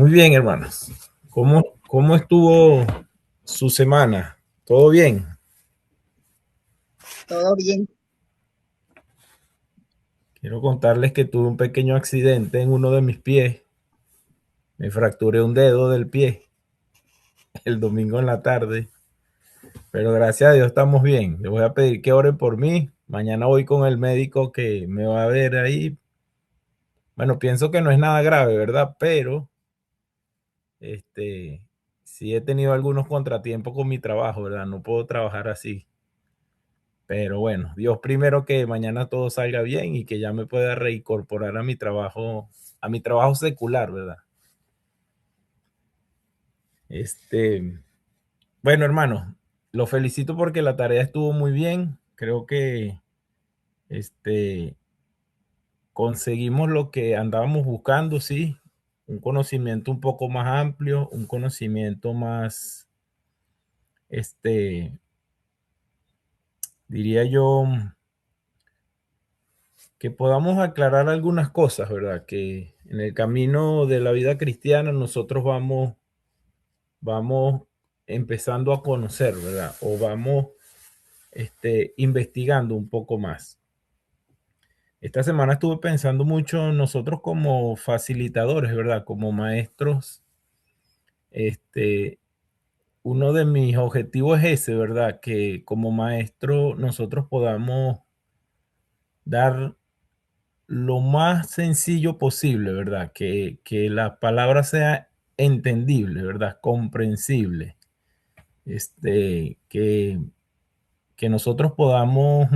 Muy bien, hermanos. ¿Cómo estuvo su semana? ¿Todo bien? Todo bien. Quiero contarles que tuve un pequeño accidente en uno de mis pies. Me fracturé un dedo del pie el domingo en la tarde, pero gracias a Dios estamos bien. Les voy a pedir que oren por mí. Mañana voy con el médico que me va a ver ahí. Bueno, pienso que no es nada grave, ¿verdad? Pero este, sí he tenido algunos contratiempos con mi trabajo, ¿verdad? No puedo trabajar así. Pero bueno, Dios primero, que mañana todo salga bien y que ya me pueda reincorporar a mi trabajo secular, ¿verdad? Este, bueno, hermano, lo felicito porque la tarea estuvo muy bien. Creo que este, conseguimos lo que andábamos buscando, sí. Un conocimiento un poco más amplio, un conocimiento más, este, diría yo, que podamos aclarar algunas cosas, ¿verdad? Que en el camino de la vida cristiana nosotros vamos empezando a conocer, ¿verdad? O vamos investigando un poco más. Esta semana estuve pensando mucho nosotros como facilitadores, ¿verdad? Como maestros, este, uno de mis objetivos es ese, ¿verdad? Que como maestro nosotros podamos dar lo más sencillo posible, ¿verdad? Que la palabra sea entendible, ¿verdad? Comprensible. Que nosotros podamos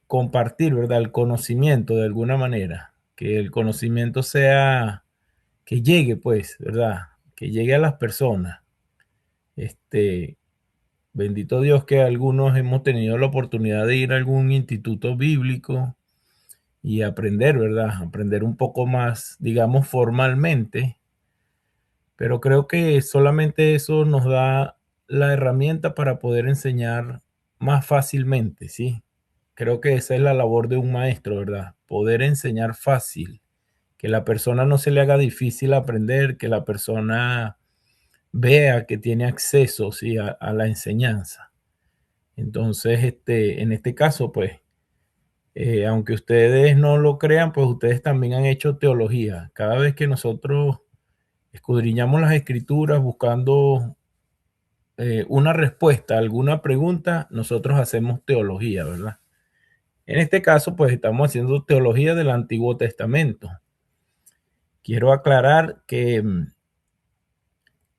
compartir, ¿verdad? El conocimiento de alguna manera. Que el conocimiento sea, que llegue, pues, ¿verdad? Que llegue a las personas. Este, bendito Dios que algunos hemos tenido la oportunidad de ir a algún instituto bíblico y aprender, ¿verdad? Aprender un poco más, digamos, formalmente, pero creo que solamente eso nos da la herramienta para poder enseñar más fácilmente, ¿sí? Creo que esa es la labor de un maestro, ¿verdad? Poder enseñar fácil, que la persona no se le haga difícil aprender, que la persona vea que tiene acceso, ¿sí? A la enseñanza. Entonces, en este caso, pues, aunque ustedes no lo crean, pues ustedes también han hecho teología. Cada vez que nosotros escudriñamos las escrituras buscando una respuesta a alguna pregunta, nosotros hacemos teología, ¿verdad? En este caso, pues estamos haciendo teología del Antiguo Testamento. Quiero aclarar que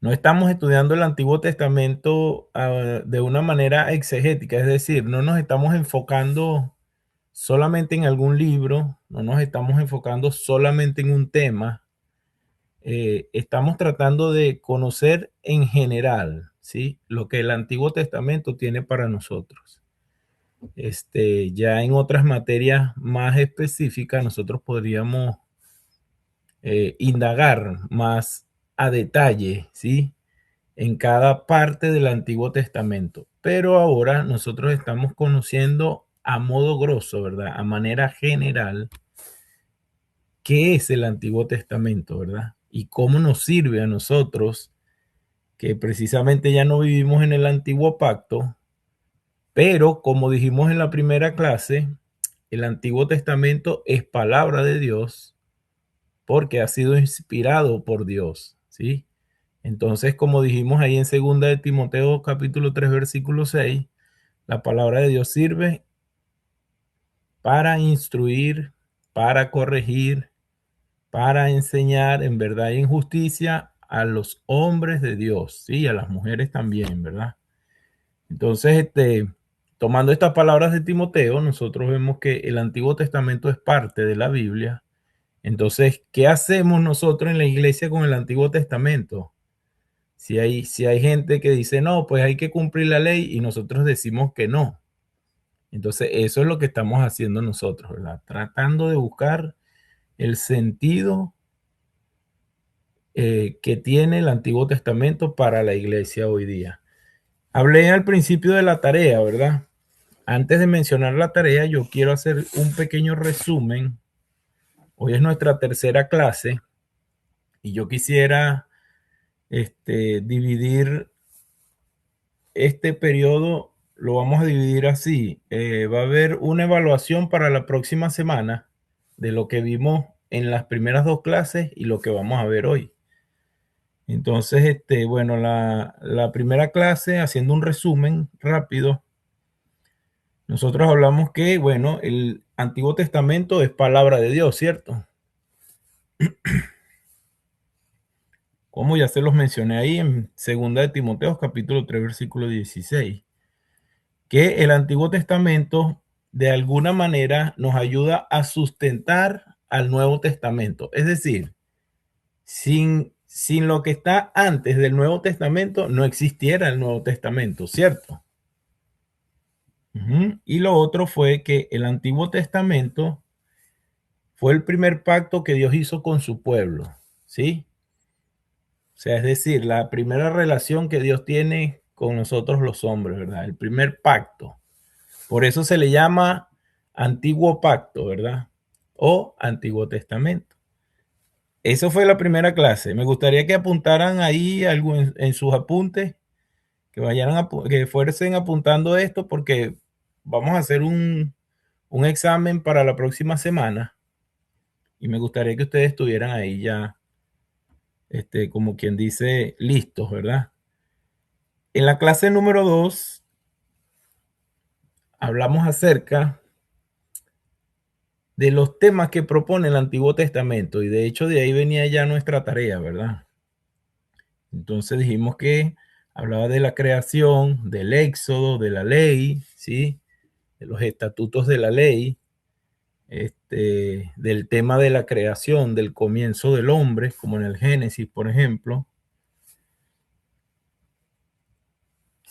no estamos estudiando el Antiguo Testamento de una manera exegética, es decir, no nos estamos enfocando solamente en algún libro, no nos estamos enfocando solamente en un tema, estamos tratando de conocer en general, ¿sí? Lo que el Antiguo Testamento tiene para nosotros. Ya en otras materias más específicas, nosotros podríamos indagar más a detalle, ¿sí? En cada parte del Antiguo Testamento. Pero ahora nosotros estamos conociendo a modo grosso, ¿verdad? A manera general, qué es el Antiguo Testamento, ¿verdad? Y cómo nos sirve a nosotros, que precisamente ya no vivimos en el antiguo pacto, pero como dijimos en la primera clase, el Antiguo Testamento es palabra de Dios porque ha sido inspirado por Dios, ¿sí? Entonces, como dijimos ahí en segunda de Timoteo capítulo 3 versículo 6, la palabra de Dios sirve para instruir, para corregir, para enseñar en verdad y en justicia a los hombres de Dios, sí, a las mujeres también, ¿verdad? Entonces, tomando estas palabras de Timoteo, nosotros vemos que el Antiguo Testamento es parte de la Biblia. Entonces, ¿qué hacemos nosotros en la iglesia con el Antiguo Testamento? Si hay gente que dice, no, pues hay que cumplir la ley y nosotros decimos que no. Entonces, eso es lo que estamos haciendo nosotros, ¿verdad? Tratando de buscar el sentido que tiene el Antiguo Testamento para la iglesia hoy día. Hablé al principio de la tarea, ¿verdad? Antes de mencionar la tarea, yo quiero hacer un pequeño resumen. Hoy es nuestra tercera clase Y yo quisiera dividir este periodo, lo vamos a dividir así. Va a haber una evaluación para la próxima semana de lo que vimos en las primeras dos clases y lo que vamos a ver hoy. Entonces, bueno, la primera clase, haciendo un resumen rápido, nosotros hablamos que, bueno, el Antiguo Testamento es palabra de Dios, ¿cierto? Como ya se los mencioné ahí en Segunda de Timoteo, capítulo 3 versículo 16, que el Antiguo Testamento de alguna manera nos ayuda a sustentar al Nuevo Testamento. Es decir, sin lo que está antes del Nuevo Testamento no existiera el Nuevo Testamento, ¿cierto? Y lo otro fue que el Antiguo Testamento fue el primer pacto que Dios hizo con su pueblo, ¿sí? O sea, es decir, la primera relación que Dios tiene con nosotros los hombres, ¿verdad? El primer pacto. Por eso se le llama Antiguo Pacto, ¿verdad? O Antiguo Testamento. Eso fue la primera clase. Me gustaría que apuntaran ahí algo en sus apuntes, que que fuercen apuntando esto porque vamos a hacer un examen para la próxima semana y me gustaría que ustedes estuvieran ahí ya, como quien dice, listos, ¿verdad? En la clase número 2 hablamos acerca de los temas que propone el Antiguo Testamento y de hecho de ahí venía ya nuestra tarea, ¿verdad? Entonces dijimos que hablaba de la creación, del éxodo, de la ley, ¿sí? De los estatutos de la ley, del tema de la creación, del comienzo del hombre, como en el Génesis, por ejemplo.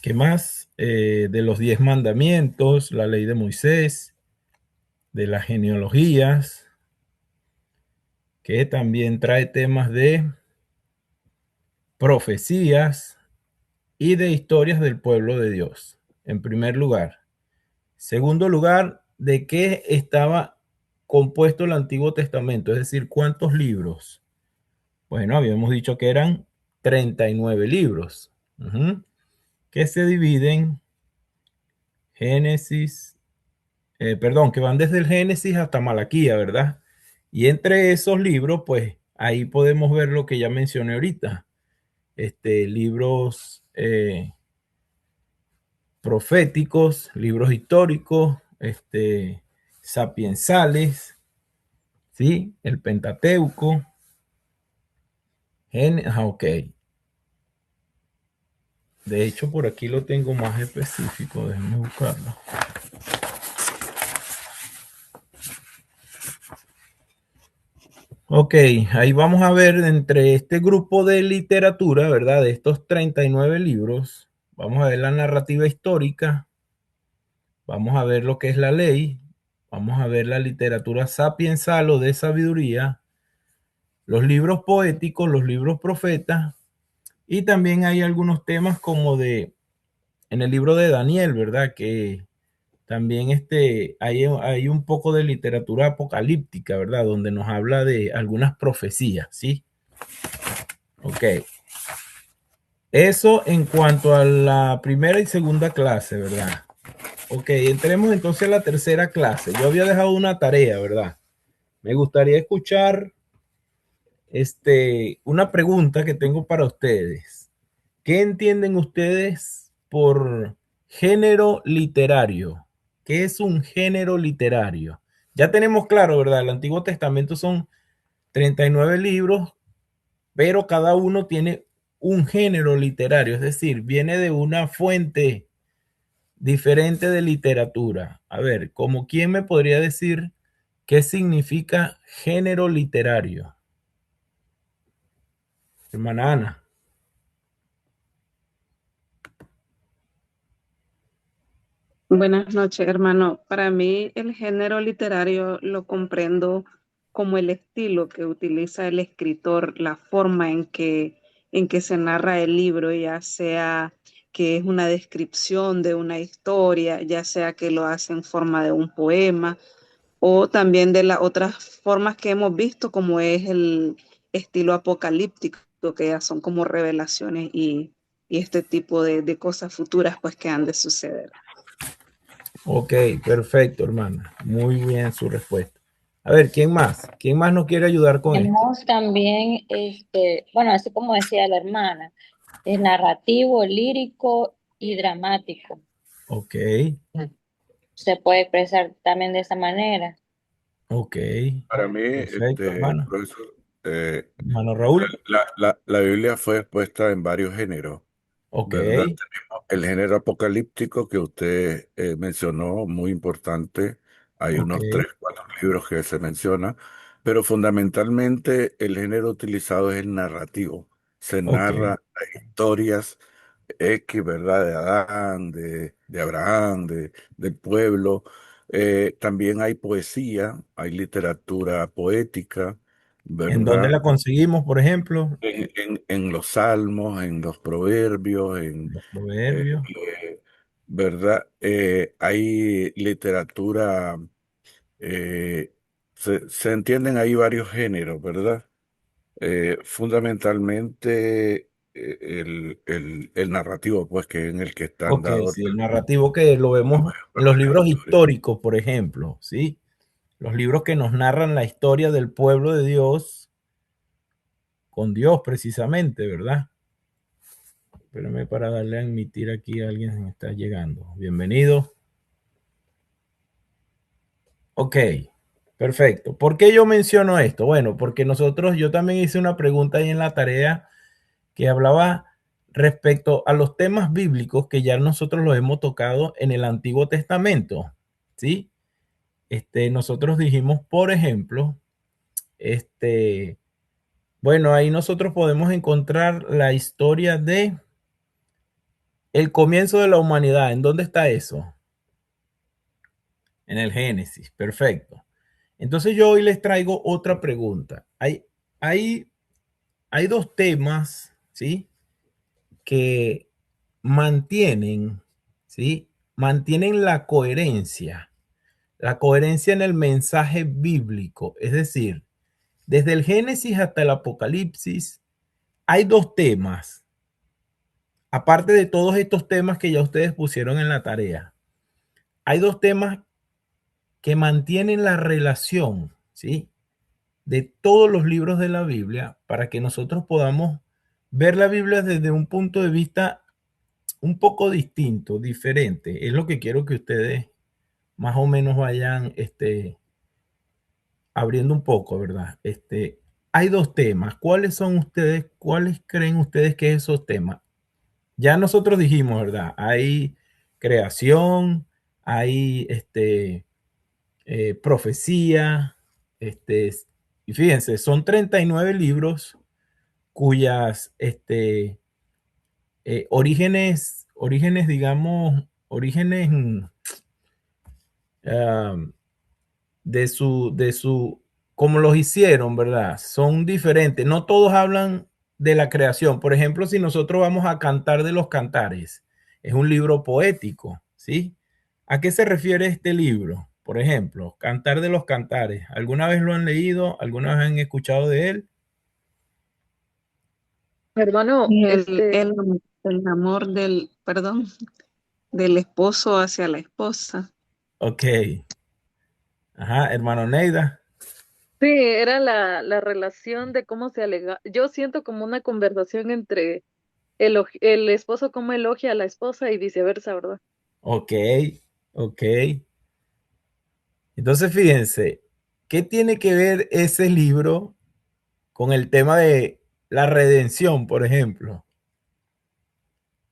¿Qué más? De los 10 mandamientos, la ley de Moisés, de las genealogías, que también trae temas de profecías y de historias del pueblo de Dios, en primer lugar. Segundo lugar, ¿de qué estaba compuesto el Antiguo Testamento? Es decir, ¿cuántos libros? Bueno, habíamos dicho que eran 39 libros, que se dividen Génesis, perdón, que van desde el Génesis hasta Malaquía, ¿verdad? Y entre esos libros, pues ahí podemos ver lo que ya mencioné ahorita, libros proféticos, libros históricos, sapiensales, ¿sí? El Pentateuco, ok. De hecho, por aquí lo tengo más específico, déjenme buscarlo. Ok, ahí vamos a ver entre este grupo de literatura, ¿verdad? De estos 39 libros, vamos a ver la narrativa histórica, vamos a ver lo que es la ley, vamos a ver la literatura sapiensal o de sabiduría, los libros poéticos, los libros profetas, y también hay algunos temas como en el libro de Daniel, ¿verdad? Que también hay un poco de literatura apocalíptica, ¿verdad? Donde nos habla de algunas profecías, ¿sí? Ok. Eso en cuanto a la primera y segunda clase, ¿verdad? Ok, entremos entonces a la tercera clase. Yo había dejado una tarea, ¿verdad? Me gustaría escuchar una pregunta que tengo para ustedes. ¿Qué entienden ustedes por género literario? ¿Qué es un género literario? Ya tenemos claro, ¿verdad? El Antiguo Testamento son 39 libros, pero cada uno tiene un género literario, es decir, viene de una fuente diferente de literatura. A ver, ¿como quién me podría decir qué significa género literario? Hermana Ana. Buenas noches, hermano. Para mí el género literario lo comprendo como el estilo que utiliza el escritor, la forma en que se narra el libro, ya sea que es una descripción de una historia, ya sea que lo hace en forma de un poema o también de las otras formas que hemos visto, como es estilo apocalíptico, que ya son como revelaciones y este tipo de cosas futuras pues que han de suceder. Ok, perfecto, hermana. Muy bien su respuesta. A ver, ¿quién más? ¿Quién más nos quiere ayudar con esto? Tenemos también, bueno, así como decía la hermana, es narrativo, lírico y dramático. Ok, Se puede expresar también de esa manera. ok. Para mí, Perfecto, hermano. profesor, eh, Hermano Raúl. la Biblia fue expuesta en varios géneros, Ok, ¿verdad? Tenemos el género apocalíptico que usted mencionó, muy importante. Hay ok, unos tres, cuatro libros que se menciona, pero fundamentalmente el género utilizado es el narrativo. Se ok. narra historias X, ¿verdad? De Adán, de Abraham, del pueblo. También hay poesía, hay literatura poética, ¿En dónde ¿verdad? la conseguimos, por ejemplo? En los salmos, en los proverbios, Los eh, proverbios. ¿verdad? Hay literatura, eh, se entienden ahí varios géneros, ¿verdad? Fundamentalmente el narrativo, pues, que en el que están Ok, dados sí, el narrativo que lo vemos en los la libros historia. históricos, por ejemplo, ¿sí? Los libros que nos narran la historia del pueblo de Dios con Dios precisamente, ¿verdad? Espérame para darle a admitir aquí a alguien que está llegando. Bienvenido. Ok, perfecto. ¿Por qué yo menciono esto? Bueno, porque yo también hice una pregunta ahí en la tarea que hablaba respecto a los temas bíblicos que ya nosotros los hemos tocado en el Antiguo Testamento, ¿sí? Nosotros dijimos, por ejemplo, este, bueno, ahí nosotros podemos encontrar la historia de el comienzo de la humanidad. ¿En dónde está eso? En el Génesis, perfecto. Entonces yo hoy les traigo otra pregunta. Hay, hay dos temas, ¿sí? Que mantienen, ¿sí? Mantienen la coherencia en el mensaje bíblico. Es decir, desde el Génesis hasta el Apocalipsis, hay dos temas, aparte de todos estos temas que ya ustedes pusieron en la tarea. Hay dos temas que mantienen la relación, ¿sí? De todos los libros de la Biblia para que nosotros podamos ver la Biblia desde un punto de vista un poco distinto, diferente. Es lo que quiero que ustedes más o menos vayan abriendo un poco, ¿verdad? Hay dos temas. ¿Cuáles son ustedes? ¿Cuáles creen ustedes que es esos temas? Ya nosotros dijimos, ¿verdad? Hay creación, hay profecía, y fíjense, son 39 libros cuyas digamos, orígenes uh, como los hicieron, ¿verdad? Son diferentes. No todos hablan de la creación. Por ejemplo, si nosotros vamos a Cantar de los Cantares, es un libro poético, ¿sí? ¿A qué se refiere este libro? Por ejemplo, Cantar de los Cantares. ¿Alguna vez lo han leído? ¿Alguna vez han escuchado de él? Hermano, Y el amor perdón, del esposo hacia la esposa. Ok. Ajá, hermano Neida. sí, era la relación de cómo se alega. Yo siento como una conversación entre el esposo cómo elogia a la esposa y viceversa, ¿verdad? Ok, ok. Entonces, fíjense, ¿qué tiene que ver ese libro con el tema de la redención, por ejemplo?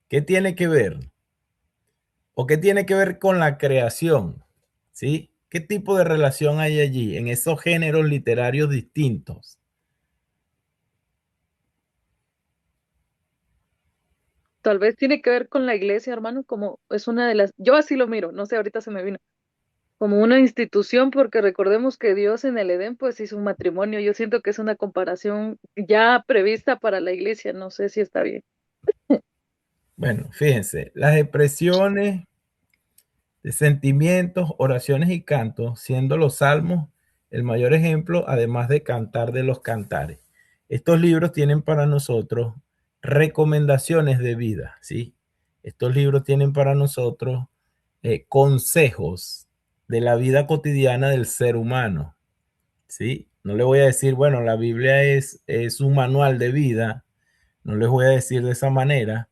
¿Qué tiene que ver? ¿O qué tiene que ver con la creación? ¿Sí? ¿Qué tipo de relación hay allí en esos géneros literarios distintos? Tal vez tiene que ver con la iglesia, hermano, como es una de las, yo así lo miro, no sé, ahorita se me vino, como una institución, porque recordemos que Dios en el Edén pues hizo un matrimonio. Yo siento que es una comparación ya prevista para la iglesia, no sé si está bien. Bueno, fíjense, las expresiones de sentimientos, oraciones y cantos, siendo los salmos el mayor ejemplo, además de Cantar de los Cantares. estos libros tienen para nosotros recomendaciones de vida, ¿sí? Estos libros tienen para nosotros consejos de la vida cotidiana del ser humano, ¿sí? No le voy a decir, bueno, la Biblia es un manual de vida, no les voy a decir de esa manera,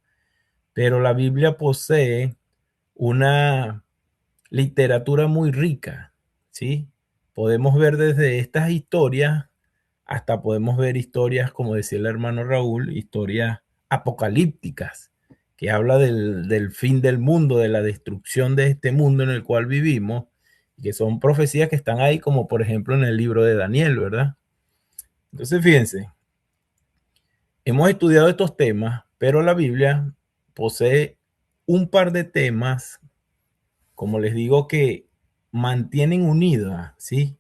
pero la Biblia posee una literatura muy rica, ¿sí? Podemos ver desde estas historias hasta podemos ver historias, como decía el hermano Raúl, historias apocalípticas, que habla del fin del mundo, de la destrucción de este mundo en el cual vivimos, y que son profecías que están ahí, como por ejemplo en el libro de Daniel, ¿verdad? Entonces, fíjense, hemos estudiado estos temas, pero la Biblia posee un par de temas, como les digo, que mantienen unida, ¿sí?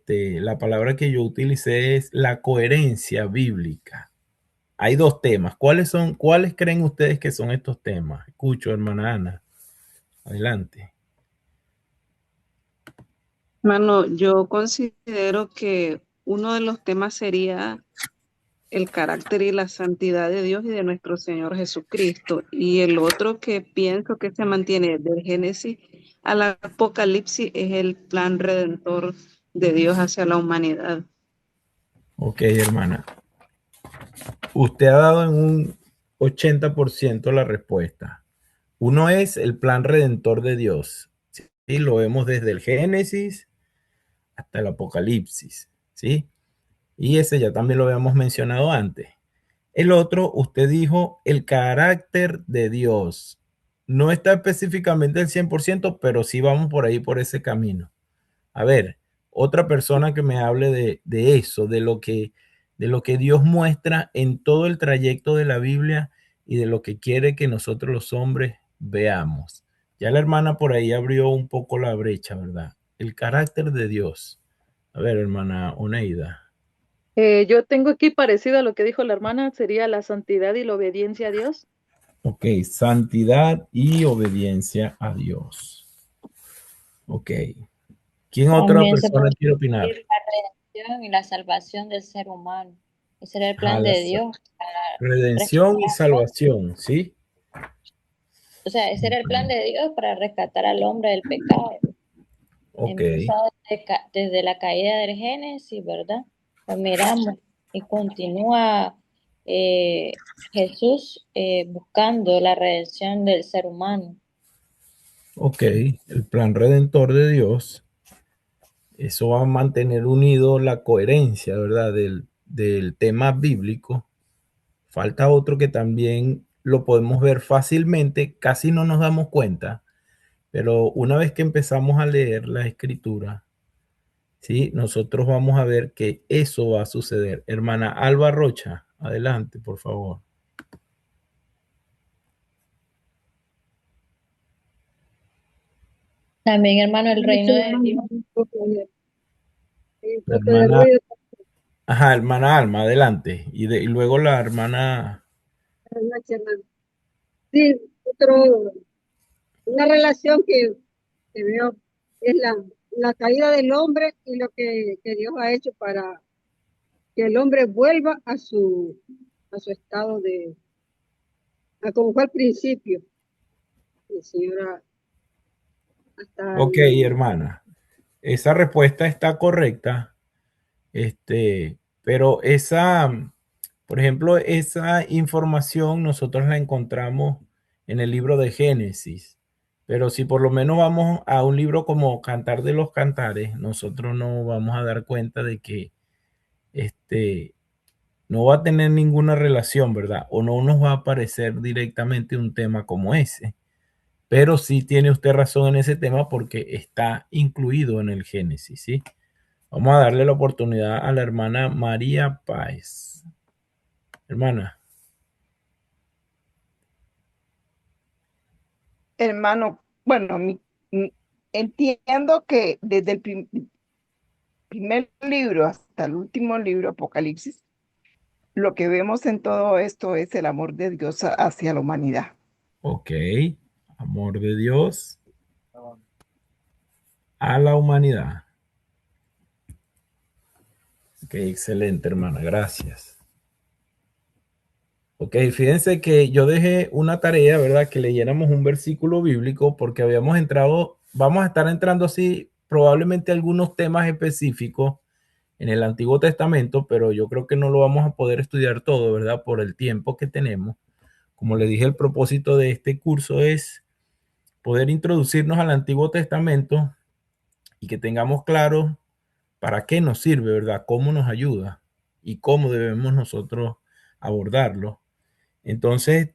La palabra que yo utilicé es la coherencia bíblica. Hay dos temas. ¿Cuáles creen ustedes que son estos temas? Escucho, hermana Ana. Adelante. Hermano, yo considero que uno de los temas sería el carácter y la santidad de Dios y de nuestro Señor Jesucristo. Y el otro que pienso que se mantiene del Génesis al Apocalipsis es el plan redentor de Dios hacia la humanidad. Ok, hermana. Usted ha dado en un 80% la respuesta. Uno es el plan redentor de Dios. ¿Sí? Lo vemos desde el Génesis hasta el Apocalipsis. ¿Sí? Y ese ya también lo habíamos mencionado antes. El otro, usted dijo el carácter de Dios. No está específicamente el 100%, pero sí vamos por ahí, por ese camino. A ver, otra persona que me hable de eso, de lo que Dios muestra en todo el trayecto de la Biblia y de lo que quiere que nosotros los hombres veamos. Ya la hermana por ahí abrió un poco la brecha, ¿verdad? El carácter de Dios. A ver, hermana Oneida. Yo tengo aquí parecido a lo que dijo la hermana, sería la santidad y la obediencia a Dios. Ok, santidad y obediencia a Dios. Ok. ¿Quién otra También se persona puede quiere opinar? decir la redención y la salvación del ser humano. Ese era el Ajá, plan de Dios para redención y rescatar al hombre. salvación, ¿sí? O sea, ese era el plan de Dios para rescatar al hombre del pecado. Ok, Empezó desde la caída del Génesis, ¿verdad? Lo miramos y continúa Jesús buscando la redención del ser humano. ok. El plan redentor de Dios, eso va a mantener unido la coherencia, ¿verdad? Del tema bíblico. Falta otro que también lo podemos ver fácilmente, casi no nos damos cuenta, pero una vez que empezamos a leer la escritura, ¿sí? Nosotros vamos a ver que eso va a suceder. Hermana Alba Rocha, adelante, por favor. También, hermano, el reino de Dios. Hay un La poco de hermana, ruido. ajá, hermana Alma, adelante. Y luego la hermana, Buenas noches, hermano. Sí, una relación que veo es la caída del hombre y lo que Dios ha hecho para que el hombre vuelva a su estado a como fue al principio. Y señora, hasta ok, hermana, esa respuesta está correcta, pero por ejemplo, esa información nosotros la encontramos en el libro de Génesis, pero si por lo menos vamos a un libro como Cantar de los Cantares, nosotros no vamos a dar cuenta de que este, no va a tener ninguna relación, ¿verdad? O no nos va a aparecer directamente un tema como ese. Pero sí tiene usted razón en ese tema porque está incluido en el Génesis, ¿sí? Vamos a darle la oportunidad a la hermana María Páez. Hermana, Hermano, bueno, entiendo que desde el primer libro hasta el último libro, Apocalipsis, lo que vemos en todo esto es el amor de Dios hacia la humanidad. ok. Amor de Dios a la humanidad. Ok, excelente, hermana, gracias. Ok, fíjense que yo dejé una tarea, ¿verdad? Que leyéramos un versículo bíblico porque habíamos entrado, vamos a estar entrando así probablemente algunos temas específicos en el Antiguo Testamento, pero yo creo que no lo vamos a poder estudiar todo, ¿verdad? Por el tiempo que tenemos. Como le dije, el propósito de este curso es poder introducirnos al Antiguo Testamento y que tengamos claro para qué nos sirve, ¿verdad? Cómo nos ayuda y cómo debemos nosotros abordarlo. Entonces,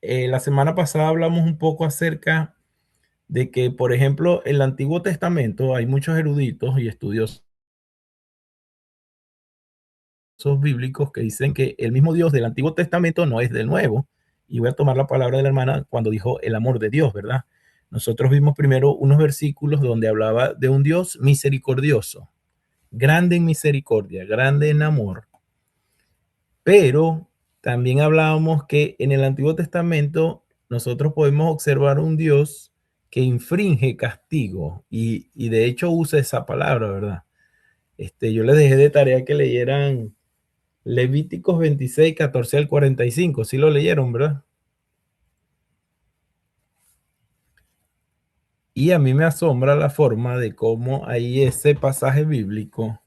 la semana pasada hablamos un poco acerca de que, por ejemplo, en el Antiguo Testamento hay muchos eruditos y estudiosos bíblicos que dicen que el mismo Dios del Antiguo Testamento no es del Nuevo. Y voy a tomar la palabra de la hermana cuando dijo el amor de Dios, ¿verdad? Nosotros vimos primero unos versículos donde hablaba de un Dios misericordioso, grande en misericordia, grande en amor. Pero también hablábamos que en el Antiguo Testamento nosotros podemos observar un Dios que infringe castigo y de hecho usa esa palabra, ¿verdad? Yo les dejé de tarea que leyeran Levíticos 26, 14 al 45. Sí lo leyeron, ¿verdad? Y a mí me asombra la forma de cómo ahí ese pasaje bíblico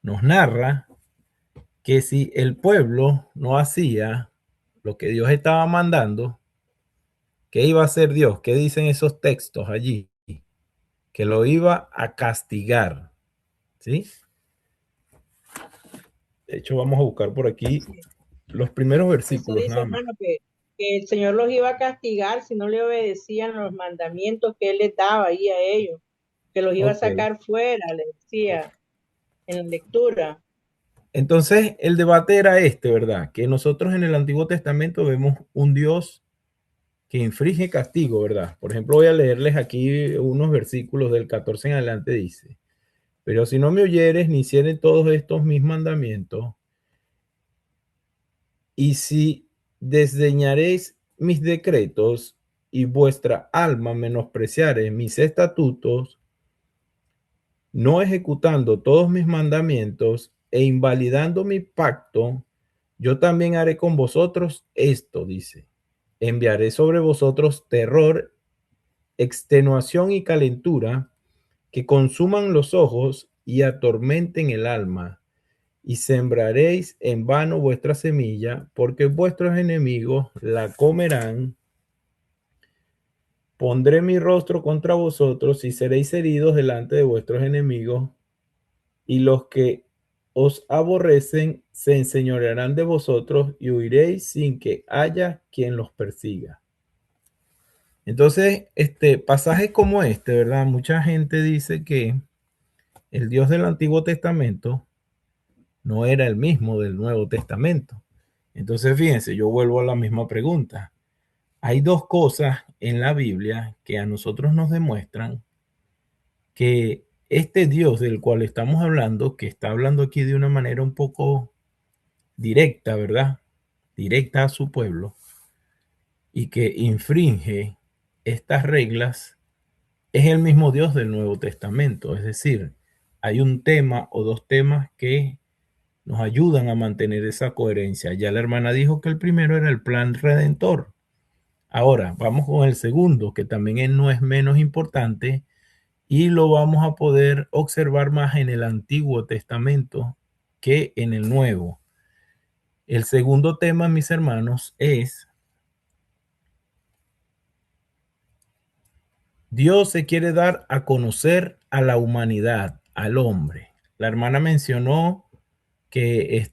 nos narra que si el pueblo no hacía lo que Dios estaba mandando, ¿qué iba a hacer Dios? ¿Qué dicen esos textos allí? Que lo iba a castigar, ¿sí? De hecho, vamos a buscar por aquí los primeros Eso versículos dice, nada más. hermano, que el Señor los iba a castigar si no le obedecían los mandamientos que Él les daba ahí a ellos, que los iba a Ok. sacar fuera, le decía en la lectura. Entonces, el debate era ¿verdad? Que nosotros en el Antiguo Testamento vemos un Dios que inflige castigo, ¿verdad? Por ejemplo, voy a leerles aquí unos versículos del 14 en adelante, dice, pero si no me oyeres ni hicieres todos estos mis mandamientos, y si desdeñaréis mis decretos y vuestra alma menospreciare mis estatutos, no ejecutando todos mis mandamientos e invalidando mi pacto, yo también haré con vosotros esto, dice. Enviaré sobre vosotros terror, extenuación y calentura que consuman los ojos y atormenten el alma. Y sembraréis en vano vuestra semilla, porque vuestros enemigos la comerán. Pondré mi rostro contra vosotros y seréis heridos delante de vuestros enemigos, y los que os aborrecen se enseñorearán de vosotros y huiréis sin que haya quien los persiga. Entonces, pasajes como ¿verdad? Mucha gente dice que el Dios del Antiguo Testamento no era el mismo del Nuevo Testamento. Entonces, fíjense, yo vuelvo a la misma pregunta. Hay dos cosas en la Biblia que a nosotros nos demuestran que este Dios del cual estamos hablando, que está hablando aquí de una manera un poco directa, ¿verdad? Directa a su pueblo y que infringe estas reglas, es el mismo Dios del Nuevo Testamento. Es decir, hay un tema o dos temas que nos ayudan a mantener esa coherencia. Ya la hermana dijo que el primero era el plan redentor. Ahora, vamos con el segundo, que también no es menos importante y lo vamos a poder observar más en el Antiguo Testamento que en el Nuevo. El segundo tema, mis hermanos, es Dios se quiere dar a conocer a la humanidad, al hombre. La hermana mencionó que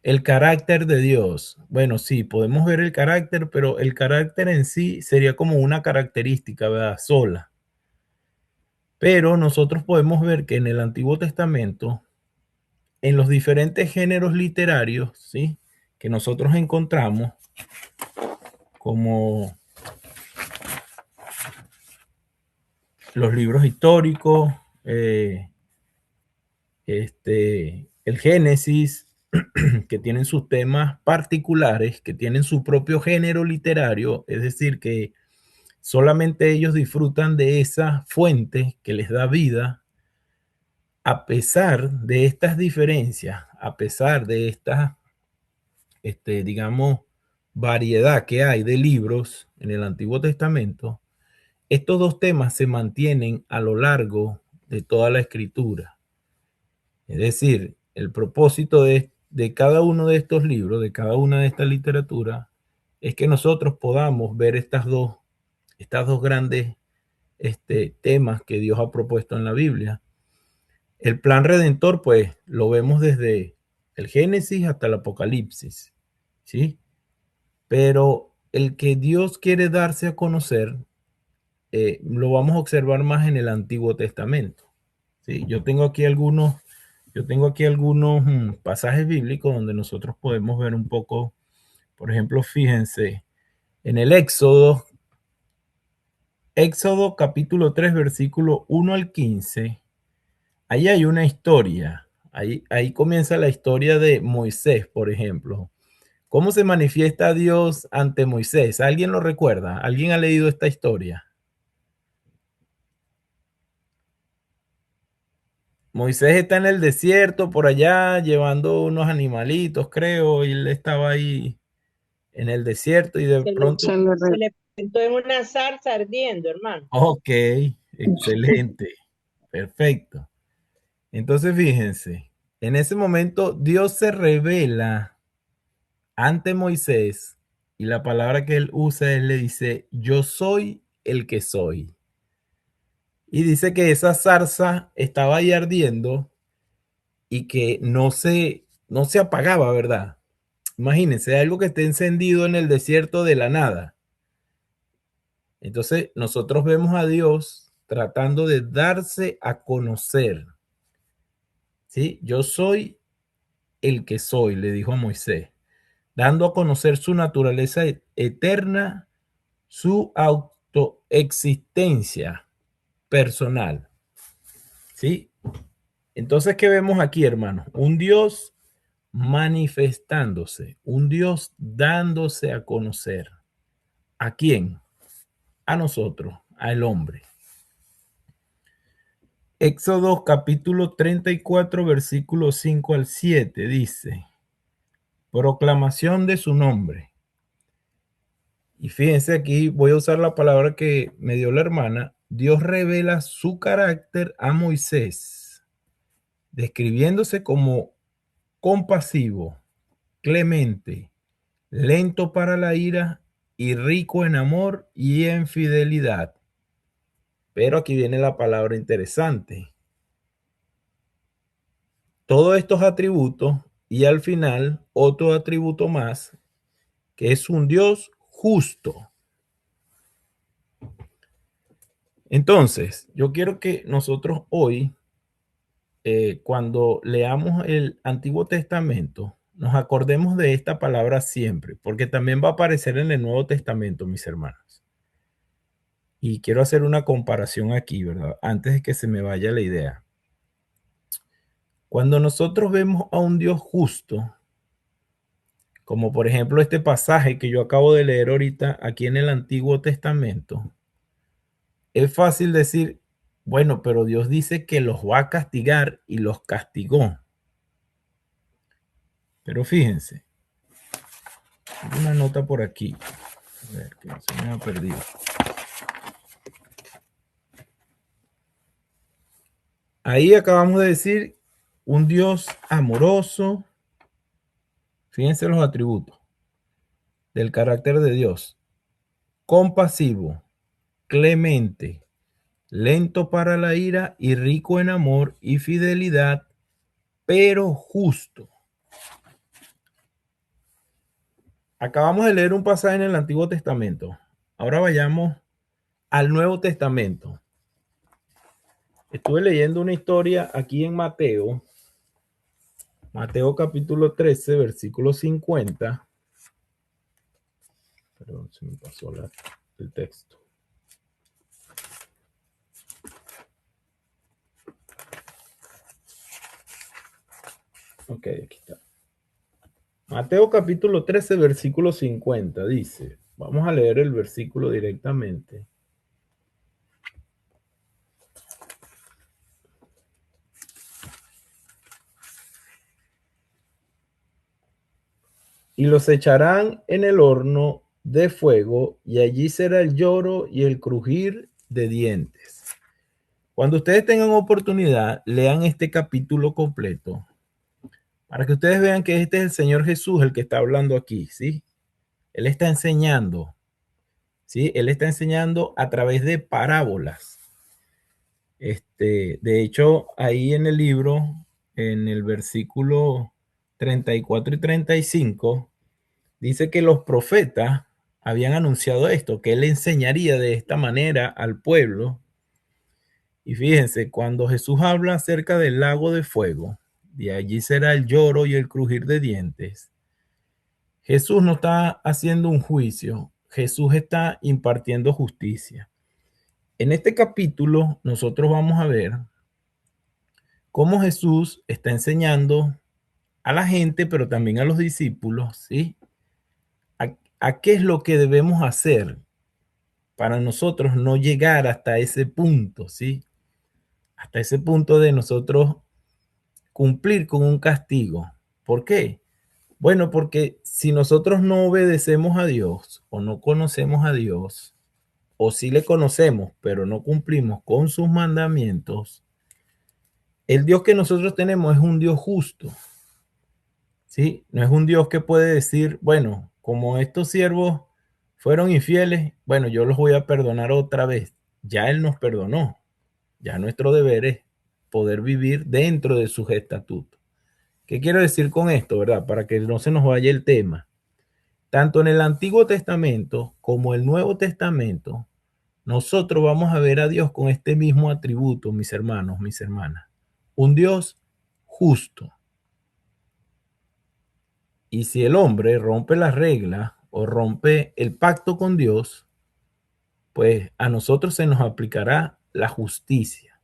el carácter de Dios. Bueno, sí, podemos ver el carácter, pero el carácter en sí sería como una característica, ¿verdad? Sola. Pero nosotros podemos ver que en el Antiguo Testamento, en los diferentes géneros literarios, ¿sí? Que nosotros encontramos, como los libros históricos, el Génesis, que tienen sus temas particulares, que tienen su propio género literario, es decir, que solamente ellos disfrutan de esa fuente que les da vida. a pesar de estas diferencias, a pesar de esta, digamos, variedad que hay de libros en el Antiguo Testamento, estos dos temas se mantienen a lo largo de toda la escritura. Es decir, el propósito de cada uno de estos libros, de cada una de estas literaturas, es que nosotros podamos ver estas dos grandes temas que Dios ha propuesto en la Biblia. El plan redentor, pues, lo vemos desde el Génesis hasta el Apocalipsis, ¿sí? Pero el que Dios quiere darse a conocer, lo vamos a observar más en el Antiguo Testamento, ¿sí? Yo tengo aquí algunos pasajes bíblicos donde nosotros podemos ver un poco, por ejemplo, fíjense, en el Éxodo capítulo 3, versículo 1 al 15, ahí hay una historia, ahí comienza la historia de Moisés, por ejemplo. ¿Cómo se manifiesta Dios ante Moisés? ¿Alguien lo recuerda? ¿Alguien ha leído esta historia? Moisés está en el desierto por allá llevando unos animalitos, creo, y él estaba ahí en el desierto y de pronto... Se le presentó en una zarza ardiendo, hermano. Ok, excelente, perfecto. Entonces, fíjense, en ese momento Dios se revela ante Moisés y la palabra que él usa es, le dice, yo soy el que soy. Y dice que esa zarza estaba ahí ardiendo y que no se apagaba, ¿verdad? Imagínense, algo que esté encendido en el desierto de la nada. Entonces, nosotros vemos a Dios tratando de darse a conocer. ¿Sí? Yo soy el que soy, le dijo a Moisés, dando a conocer su naturaleza eterna, su autoexistencia personal. ¿Sí? Entonces, ¿qué vemos aquí, hermano? Un Dios manifestándose, un Dios dándose a conocer. ¿A quién? A nosotros, al hombre. Éxodo capítulo 34, versículos 5 al 7 dice, proclamación de su nombre. Y fíjense aquí, voy a usar la palabra que me dio la hermana. Dios revela su carácter a Moisés, describiéndose como compasivo, clemente, lento para la ira y rico en amor y en fidelidad. Pero aquí viene la palabra interesante. Todos estos atributos y al final otro atributo más, que es un Dios justo. Entonces, yo quiero que nosotros hoy, cuando leamos el Antiguo Testamento, nos acordemos de esta palabra siempre, porque también va a aparecer en el Nuevo Testamento, mis hermanos. Y quiero hacer una comparación aquí, ¿verdad? Antes de que se me vaya la idea. Cuando nosotros vemos a un Dios justo, como por ejemplo este pasaje que yo acabo de leer ahorita aquí en el Antiguo Testamento, es fácil decir, bueno, pero Dios dice que los va a castigar y los castigó. Pero fíjense, hay una nota por aquí. A ver, que se me ha perdido. Ahí acabamos de decir un Dios amoroso. Fíjense los atributos del carácter de Dios. Compasivo, clemente, lento para la ira y rico en amor y fidelidad, pero justo. Acabamos de leer un pasaje en el Antiguo Testamento. Ahora vayamos al Nuevo Testamento. Estuve leyendo una historia aquí en Mateo. Mateo capítulo 13, versículo 50. Perdón, se me pasó el texto. Ok, aquí está. Mateo capítulo 13, versículo 50 dice, vamos a leer el versículo directamente. y los echarán en el horno de fuego, y allí será el lloro y el crujir de dientes. Cuando ustedes tengan oportunidad, lean este capítulo completo para que ustedes vean que este es el Señor Jesús el que está hablando aquí, ¿sí? Él está enseñando, ¿sí? Él está enseñando a través de parábolas. De hecho, ahí en el libro, en el versículo 34 y 35, dice que los profetas habían anunciado esto, que él enseñaría de esta manera al pueblo. Y fíjense, cuando Jesús habla acerca del lago de fuego, de allí será el lloro y el crujir de dientes. Jesús no está haciendo un juicio, Jesús está impartiendo justicia. En este capítulo nosotros vamos a ver cómo Jesús está enseñando a la gente, pero también a los discípulos, ¿sí? A qué es lo que debemos hacer para nosotros no llegar hasta ese punto, ¿sí? Hasta ese punto de nosotros cumplir con un castigo. ¿Por qué? Bueno, porque si nosotros no obedecemos a Dios o no conocemos a Dios, o si le conocemos, pero no cumplimos con sus mandamientos, el Dios que nosotros tenemos es un Dios justo, ¿sí? No es un Dios que puede decir, bueno, como estos siervos fueron infieles, bueno, yo los voy a perdonar otra vez. Ya Él nos perdonó. Ya nuestro deber es poder vivir dentro de sus estatutos. ¿Qué quiero decir con esto, verdad? Para que no se nos vaya el tema. Tanto en el Antiguo Testamento como el Nuevo Testamento, nosotros vamos a ver a Dios con este mismo atributo, mis hermanos, mis hermanas. Un Dios justo. Y si el hombre rompe las reglas o rompe el pacto con Dios, pues a nosotros se nos aplicará la justicia.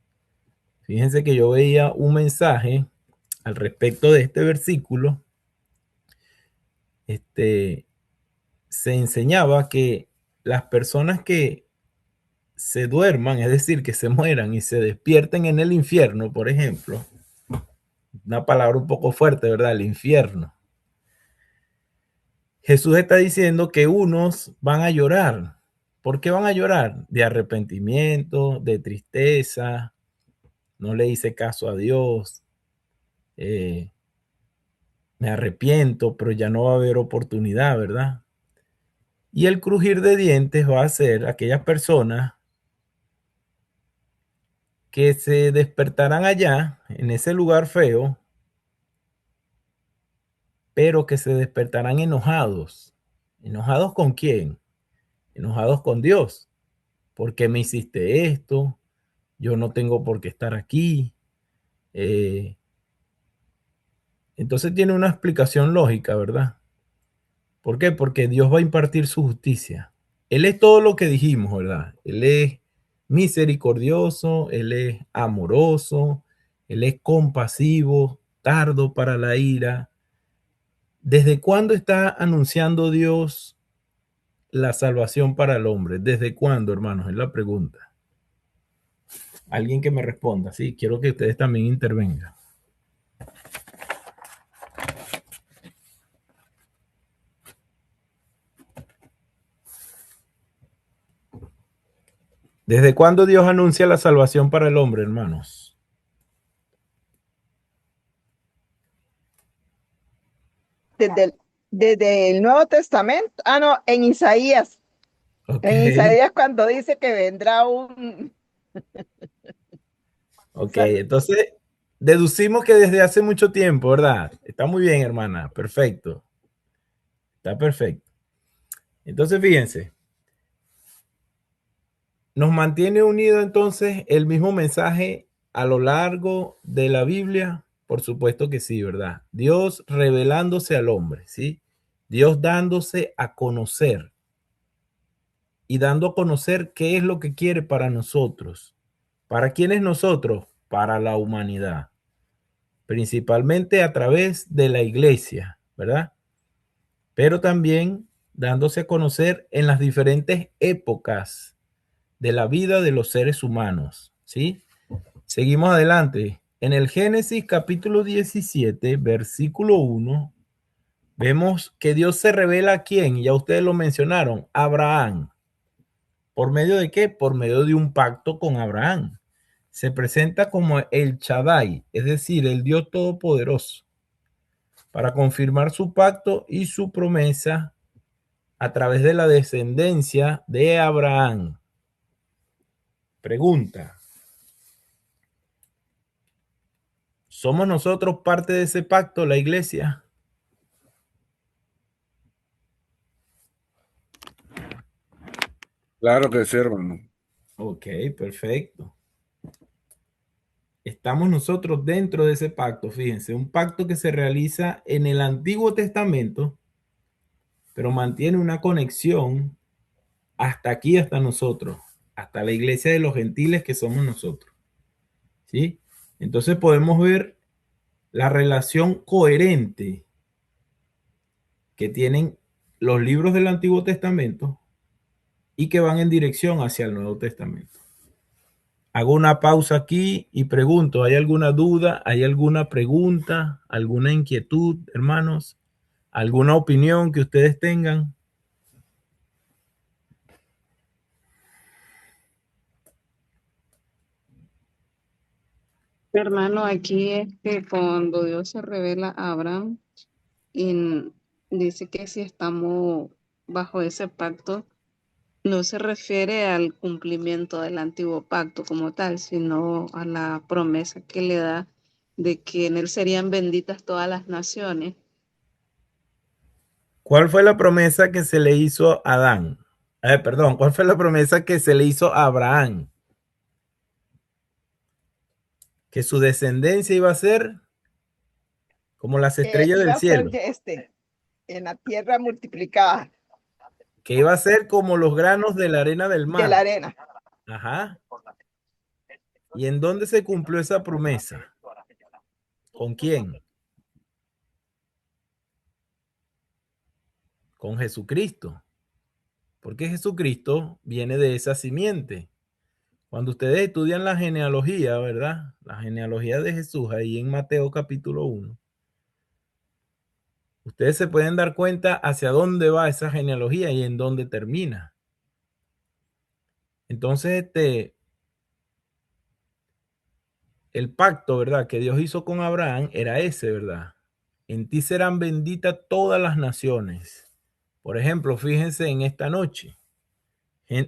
Fíjense que yo veía un mensaje al respecto de este versículo. Se enseñaba que las personas que se duerman, es decir, que se mueran y se despierten en el infierno, por ejemplo, una palabra un poco fuerte, ¿verdad? El infierno. Jesús está diciendo que unos van a llorar. ¿Por qué van a llorar? De arrepentimiento, de tristeza, no le hice caso a Dios, me arrepiento, pero ya no va a haber oportunidad, ¿verdad? Y el crujir de dientes va a ser aquellas personas que se despertarán allá, en ese lugar feo, pero que se despertarán enojados. ¿Enojados con quién? Enojados con Dios. ¿Por qué me hiciste esto? Yo no tengo por qué estar aquí. Entonces tiene una explicación lógica, ¿verdad? ¿Por qué? Porque Dios va a impartir su justicia. Él es todo lo que dijimos, ¿verdad? Él es misericordioso, Él es amoroso, Él es compasivo, tardo para la ira. ¿Desde cuándo está anunciando Dios la salvación para el hombre? ¿Desde cuándo, hermanos? Es la pregunta. Alguien que me responda. Sí, quiero que ustedes también intervengan. ¿Desde cuándo Dios anuncia la salvación para el hombre, hermanos? Desde el Nuevo Testamento. Ah, no, en Isaías. Okay. En Isaías cuando dice que vendrá un... Ok, entonces deducimos que desde hace mucho tiempo, ¿verdad? Está muy bien, hermana. Perfecto. Está perfecto. Entonces, fíjense. ¿Nos mantiene unido entonces el mismo mensaje a lo largo de la Biblia? Por supuesto que sí, ¿verdad? Dios revelándose al hombre, ¿sí? Dios dándose a conocer y dando a conocer qué es lo que quiere para nosotros. ¿Para quiénes nosotros? Para la humanidad. Principalmente a través de la iglesia, ¿verdad? Pero también dándose a conocer en las diferentes épocas de la vida de los seres humanos, ¿sí? Seguimos adelante. En el Génesis capítulo 17, versículo 1, vemos que Dios se revela a quién, ya ustedes lo mencionaron, Abraham. ¿Por medio de qué? Por medio de un pacto con Abraham. Se presenta como el Shaddai, es decir, el Dios Todopoderoso, para confirmar su pacto y su promesa a través de la descendencia de Abraham. Pregunta: ¿somos nosotros parte de ese pacto, la iglesia? Claro que sí, hermano. Ok, perfecto. Estamos nosotros dentro de ese pacto, fíjense, un pacto que se realiza en el Antiguo Testamento, pero mantiene una conexión hasta aquí, hasta nosotros, hasta la iglesia de los gentiles que somos nosotros, ¿sí? Entonces podemos ver la relación coherente que tienen los libros del Antiguo Testamento y que van en dirección hacia el Nuevo Testamento. Hago una pausa aquí y pregunto, ¿hay alguna duda? ¿Hay alguna pregunta? ¿Alguna inquietud, hermanos? ¿Alguna opinión que ustedes tengan? Hermano, aquí es que cuando Dios se revela a Abraham y dice que si estamos bajo ese pacto, no se refiere al cumplimiento del antiguo pacto como tal, sino a la promesa que le da de que en él serían benditas todas las naciones. ¿Cuál fue la promesa que se le hizo a Adán? Perdón, ¿cuál fue la promesa que se le hizo a Abraham? Que su descendencia iba a ser como las estrellas del Iba a ser cielo, en la tierra multiplicada que iba a ser como los granos de la arena del de la mar. arena. Ajá. ¿Y en dónde se cumplió esa promesa? ¿Con quién? Con Jesucristo. Porque Jesucristo viene de esa simiente. Cuando ustedes estudian la genealogía, ¿verdad? La genealogía de Jesús ahí en Mateo capítulo 1, ustedes se pueden dar cuenta hacia dónde va esa genealogía y en dónde termina. Entonces, el pacto, ¿verdad?, que Dios hizo con Abraham era ese, ¿verdad? En ti serán benditas todas las naciones. Por ejemplo, fíjense en esta noche.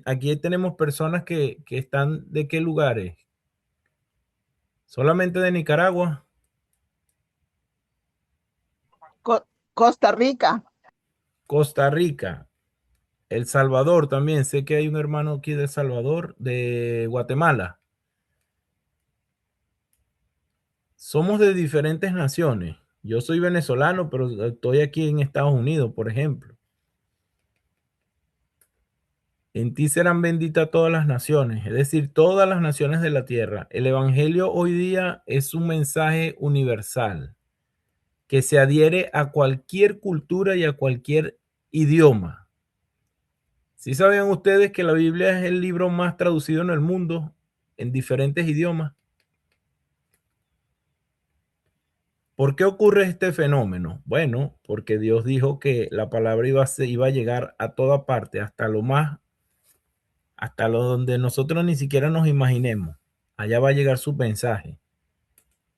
Aquí tenemos personas que están de qué lugares. Solamente de Nicaragua. Costa Rica. Costa Rica. El Salvador también. Sé que hay un hermano aquí de El Salvador, de Guatemala. Somos de diferentes naciones. Yo soy venezolano, pero estoy aquí en Estados Unidos, por ejemplo. En ti serán benditas todas las naciones, es decir, todas las naciones de la tierra. El evangelio hoy día es un mensaje universal que se adhiere a cualquier cultura y a cualquier idioma. ¿Sí sabían ustedes que la Biblia es el libro más traducido en el mundo en diferentes idiomas? ¿Por qué ocurre este fenómeno? Bueno, porque Dios dijo que la palabra iba a llegar a toda parte, hasta lo donde nosotros ni siquiera nos imaginemos. Allá va a llegar su mensaje,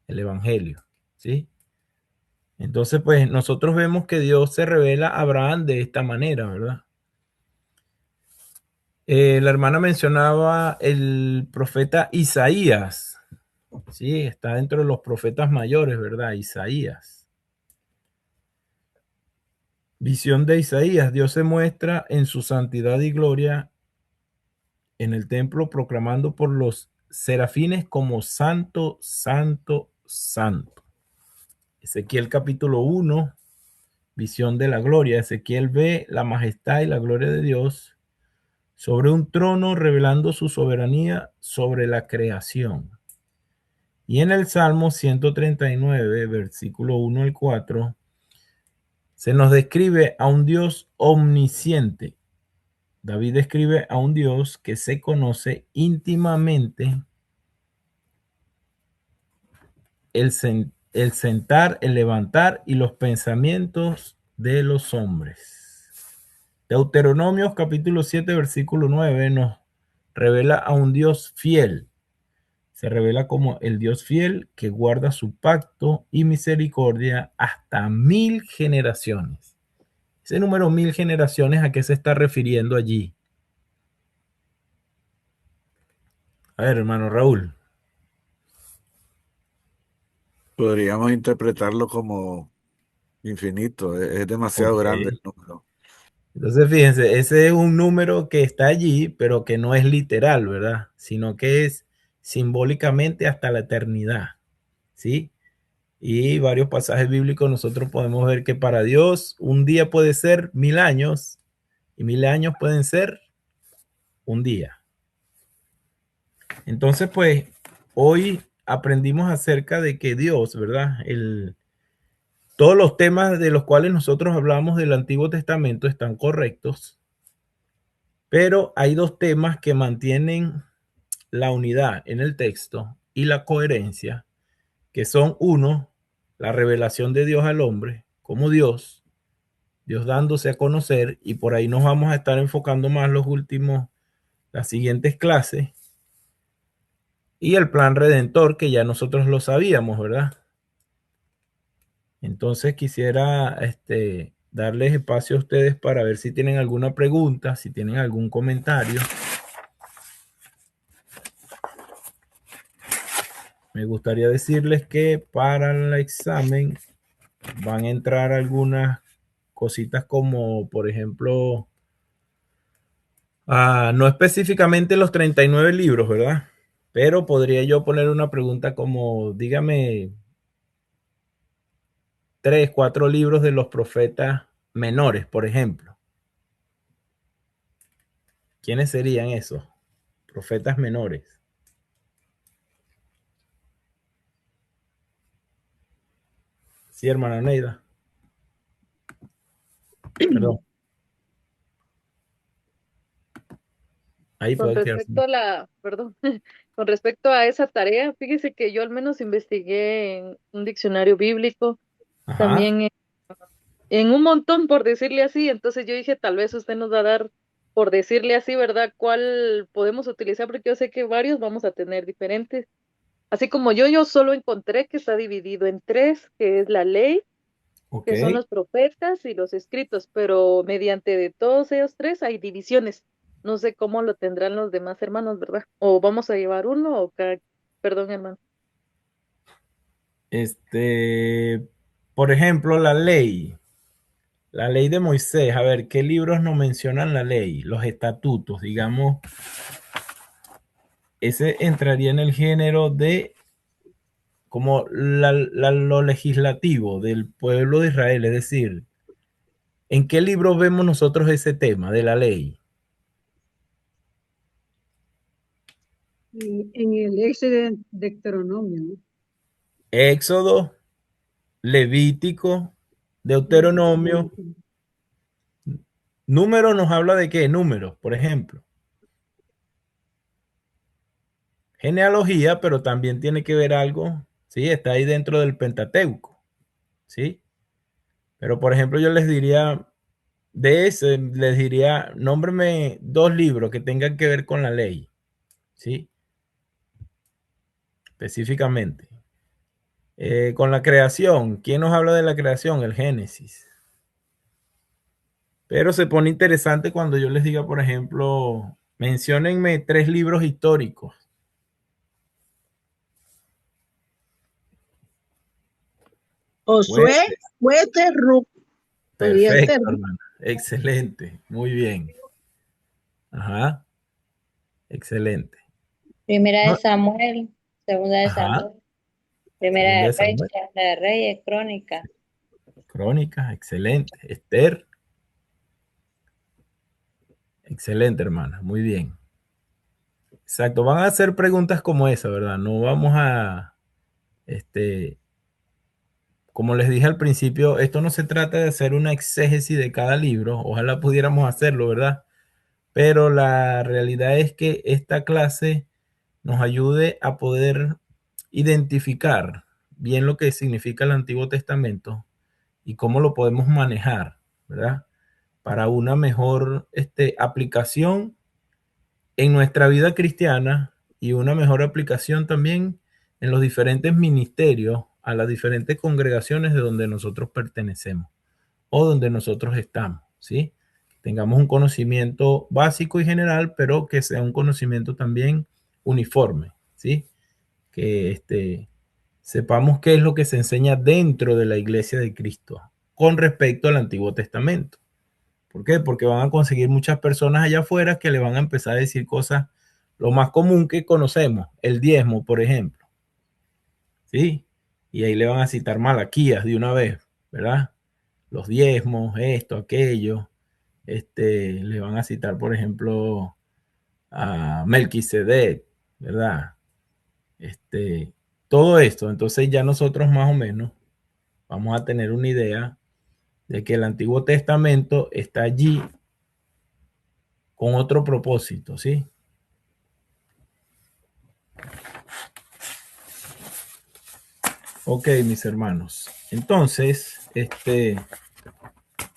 el evangelio, ¿sí? Entonces, pues nosotros vemos que Dios se revela a Abraham de esta manera, ¿verdad? La hermana mencionaba el profeta Isaías, ¿sí? Está dentro de los profetas mayores, ¿verdad? Isaías. Visión de Isaías. Dios se muestra en su santidad y gloria en el templo, proclamando por los serafines como santo, santo, santo. Ezequiel capítulo 1, visión de la gloria. Ezequiel ve la majestad y la gloria de Dios sobre un trono, revelando su soberanía sobre la creación. Y en el Salmo 139, versículo 1 al 4, se nos describe a un Dios omnisciente. David describe a un Dios que se conoce íntimamente el sentar, el levantar y los pensamientos de los hombres. Deuteronomios capítulo 7, versículo 9 nos revela a un Dios fiel. Se revela como el Dios fiel que guarda su pacto y misericordia hasta 1000 generaciones. Ese número 1000 generaciones, ¿a qué se está refiriendo allí? A ver, hermano Raúl. Podríamos interpretarlo como infinito, es demasiado Ok. grande el número. Entonces, fíjense, ese es un número que está allí, pero que no es literal, ¿verdad? Sino que es simbólicamente hasta la eternidad, ¿sí? Y varios pasajes bíblicos nosotros podemos ver que para Dios un día puede ser 1000 años y 1000 años pueden ser un día. Entonces, pues, hoy aprendimos acerca de que Dios, ¿verdad? Todos los temas de los cuales nosotros hablamos del Antiguo Testamento están correctos, pero hay dos temas que mantienen la unidad en el texto y la coherencia, que son uno, la revelación de Dios al hombre como Dios, Dios dándose a conocer, y por ahí nos vamos a estar enfocando más las siguientes clases, y el plan redentor, que ya nosotros lo sabíamos, ¿verdad? Entonces quisiera darles espacio a ustedes para ver si tienen alguna pregunta, si tienen algún comentario. Me gustaría decirles que para el examen van a entrar algunas cositas como, por ejemplo, no específicamente los 39 libros, ¿verdad? Pero podría yo poner una pregunta como, dígame, 3, 4 libros de los profetas menores, por ejemplo. ¿Quiénes serían esos profetas menores? Sí, hermana Neida. Perdón. Ahí Con puede quedar. respecto a perdón, con respecto a esa tarea, fíjese que yo al menos investigué en un diccionario bíblico, Ajá. también en un montón, por decirle así. Entonces yo dije, tal vez usted nos va a dar, por decirle así, ¿verdad? ¿Cuál podemos utilizar? Porque yo sé que varios vamos a tener diferentes. Así como yo solo encontré que está dividido en tres, que es la ley, Ok. que son los profetas y los escritos, pero mediante de todos ellos tres hay divisiones. No sé cómo lo tendrán los demás hermanos, ¿verdad? O vamos a llevar uno o cada, perdón, hermano. Por ejemplo, la ley. La ley de Moisés, a ver, ¿qué libros nos mencionan la ley? Los estatutos, digamos, ese entraría en el género de como lo legislativo del pueblo de Israel, es decir, ¿en qué libro vemos nosotros ese tema de la ley? En el Éxodo de Deuteronomio, ¿no? Éxodo, Levítico, Deuteronomio. Número nos habla de qué, números, por ejemplo. Genealogía, pero también tiene que ver algo, ¿sí? Está ahí dentro del Pentateuco, ¿sí? Pero, por ejemplo, yo les diría, les diría, nómbreme 2 libros que tengan que ver con la ley, ¿sí? Específicamente. Con la creación, ¿quién nos habla de la creación? El Génesis. Pero se pone interesante cuando yo les diga, por ejemplo, menciónenme 3 libros históricos. Josué, Jueces. jueces, Ruth, podría ser, Perfecto, ¿no? hermano. Excelente. Muy bien. Ajá. Excelente. Primera de No, Samuel, segunda de ajá. Samuel, primera Segunda de de Reyes, Samuel. segunda de Reyes, Crónica. Crónicas, excelente. Esther, excelente, hermana. Muy bien. Exacto. Van a hacer preguntas como esa, ¿verdad? No vamos este, como les dije al principio, esto no se trata de hacer una exégesis de cada libro. Ojalá pudiéramos hacerlo, ¿verdad? Pero la realidad es que esta clase nos ayude a poder identificar bien lo que significa el Antiguo Testamento y cómo lo podemos manejar, ¿verdad? Para una mejor aplicación en nuestra vida cristiana y una mejor aplicación también en los diferentes ministerios, a las diferentes congregaciones de donde nosotros pertenecemos o donde nosotros estamos, ¿sí? Tengamos un conocimiento básico y general, pero que sea un conocimiento también uniforme, ¿sí? Que sepamos qué es lo que se enseña dentro de la iglesia de Cristo con respecto al Antiguo Testamento. ¿Por qué? Porque van a conseguir muchas personas allá afuera que le van a empezar a decir cosas, lo más común que conocemos, el diezmo, por ejemplo, ¿sí? Y ahí le van a citar Malaquías de una vez, ¿verdad? Los diezmos, esto, aquello. Le van a citar, por ejemplo, a Melquisedec, ¿verdad? Todo esto. Entonces ya nosotros más o menos vamos a tener una idea de que el Antiguo Testamento está allí con otro propósito, ¿sí? Ok, mis hermanos. Entonces,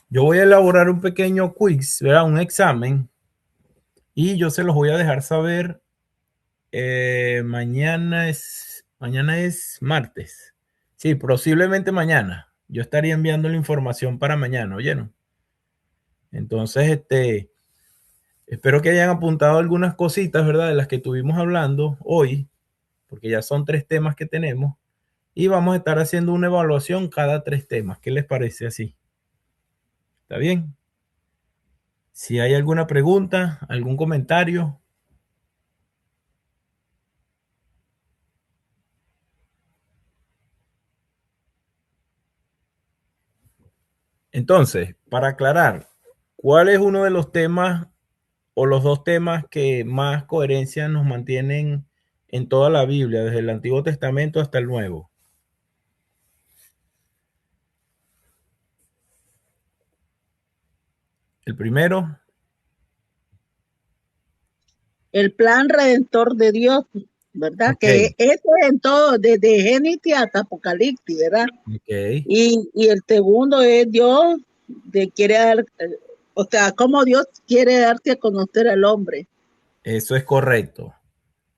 yo voy a elaborar un pequeño quiz, ¿verdad? Un examen, y yo se los voy a dejar saber. Mañana es martes. Sí, posiblemente mañana. Yo estaría enviando la información para mañana, ¿oyeron? Entonces, espero que hayan apuntado algunas cositas, ¿verdad? De las que estuvimos hablando hoy, porque ya son 3 temas que tenemos. Y vamos a estar haciendo una evaluación cada 3 temas. ¿Qué les parece así? ¿Está bien? Si hay alguna pregunta, algún comentario. Entonces, para aclarar, ¿cuál es uno de los temas o los 2 temas que más coherencia nos mantienen en toda la Biblia, desde el Antiguo Testamento hasta el Nuevo? El primero, El plan redentor de Dios, ¿verdad? ok, Que eso es en todo, desde Génesis hasta Apocalipsis, ¿verdad? ok, Y el segundo es Dios, quiere dar, o sea, cómo Dios quiere darte a conocer al hombre. eso es correcto.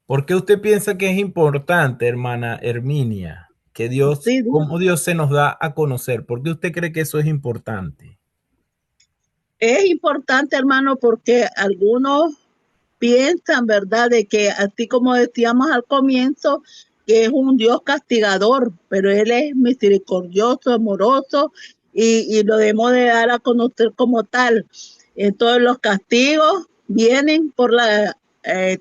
¿Por qué usted piensa que es importante, hermana Herminia, que Dios, Sí, cómo Dios se nos da a conocer? ¿Por qué usted cree que eso es importante? es importante, hermano, porque algunos piensan, ¿verdad?, de que así como decíamos al comienzo, que es un Dios castigador, pero Él es misericordioso, amoroso, y lo debemos de dar a conocer como tal. Entonces los castigos vienen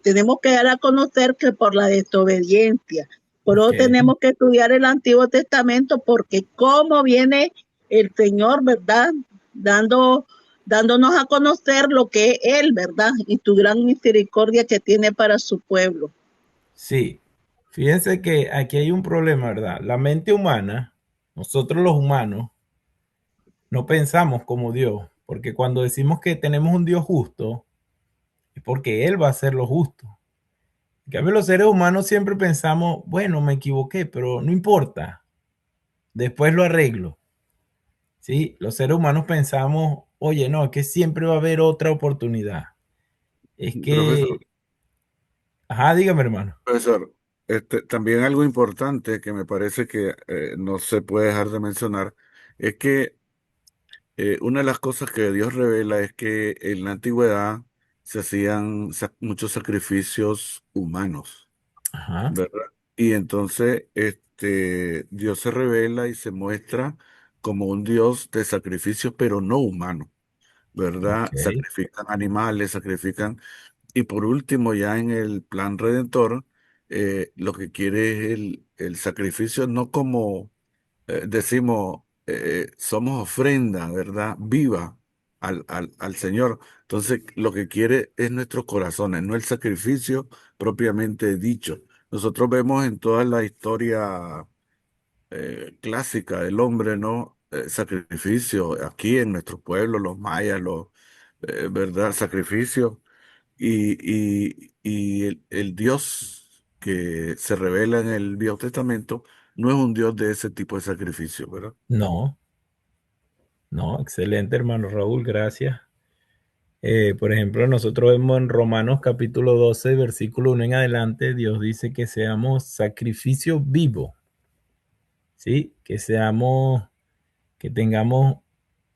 tenemos que dar a conocer que por la desobediencia. Por Ok, eso tenemos que estudiar el Antiguo Testamento, porque cómo viene el Señor, ¿verdad?, dando dándonos a conocer lo que es Él, ¿verdad? Y tu gran misericordia que tiene para su pueblo. sí. Fíjense que aquí hay un problema, ¿verdad? La mente humana, nosotros los humanos, no pensamos como Dios, porque cuando decimos que tenemos un Dios justo, es porque Él va a hacer lo justo. En cambio, los seres humanos siempre pensamos, bueno, me equivoqué, pero no importa, después lo arreglo. ¿Sí? Los seres humanos pensamos, oye, no, es que siempre va a haber otra oportunidad. Es que, Profesor, ajá, dígame, hermano. profesor, también algo importante que me parece que no se puede dejar de mencionar es que una de las cosas que Dios revela es que en la antigüedad se hacían muchos sacrificios humanos, Ajá, ¿verdad? Y entonces Dios se revela y se muestra como un Dios de sacrificios, pero no humano, ¿verdad? ok, Sacrifican animales, sacrifican. Y por último, ya en el plan redentor, lo que quiere es el sacrificio, no como decimos, somos ofrenda, ¿verdad? Viva al Señor. Entonces, lo que quiere es nuestros corazones, no el sacrificio propiamente dicho. Nosotros vemos en toda la historia clásica del hombre, ¿no? Sacrificio, aquí en nuestro pueblo, los mayas, ¿verdad? Sacrificio. Y el Dios que se revela en el Viejo Testamento no es un Dios de ese tipo de sacrificio, ¿verdad? no. No, excelente, hermano Raúl, gracias. Por ejemplo, nosotros vemos en Romanos capítulo 12, versículo 1 en adelante, Dios dice que seamos sacrificio vivo, ¿sí? Que tengamos